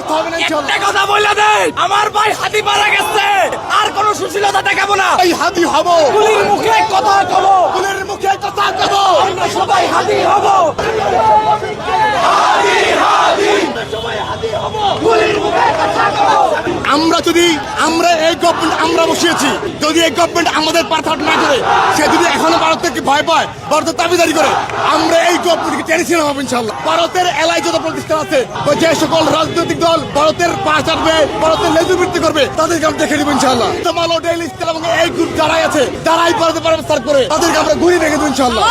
ব্যর্থ হবে না ইনশাআল্লাহ। একটা কথা বলে দেই, আমার ভাই হাতি মারা গেছে, আর কোনো সুশীলতা দেখাবো না। এই হাতি হব, গুলির মুখে কথা কব, ফুলের মুখে কথা কব, আমরা সবাই হাতি হব। আমরা এই গভর্নমেন্ট আমরা বসিয়েছি, যদি এই গভর্নমেন্ট আমাদের পারফর্ম না করে, সে যদি এখনো ভারত থেকে ভয় পায়, ভারতের দাবিদারি করে, আমরা এই গভর্নমেন্টকে টেনে ছিলাম ইনশাআল্লাহ। ভারতের এলাই যত প্রতিষ্ঠান আছে, যে সকল রাজনৈতিক দল ভারতের পাশ আসবে, ভারতের লেজুবৃত্তি করবে, তাদেরকে আমরা দেখে দিব ইনশাআল্লাহ। তোমালো ডেইলি স্টার এবং এই গ্রুপ যারাই আছে, যারাই ভারতের পারস্তার করে, তাদেরকে আমরা ঘুরিয়ে রেখে দেব ইনশাআল্লাহ।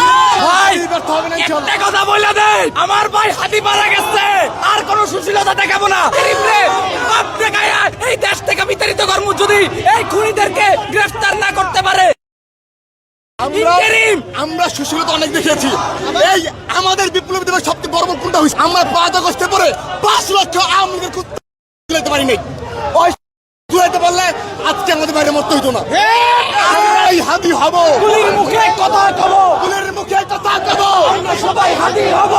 ভাই ব্যর্থ হবে না ইনশাআল্লাহ। একটা কথা বলে দেই, আমার ভাই হাতি মারা গেছে, আর কোনো সুশীলতা দেখাবো না। এই দেশ থেকে বিতাড়িত কর্ম যদি এই খুনিদেরকে গ্রেফতার না করতে পারে। আমরা সুশীলতা অনেক দেখেছি। এই আমাদের বিপ্লবী দিবস সবচেয়ে বড় কোনটা হয়েছে? আমরা 5 আগস্টে পরে 5 লক্ষ আওয়ামী লীগের তুলাইতে পারি নাই। ওই তুলাইতে পারলে আজকে আমাদের বাইরে মরতে হইতো না। আমরা এই হাতি হব, গুলির মুখে কথা কব, ফুলের মুখে কথা কব, আমরা সবাই হাতি হব।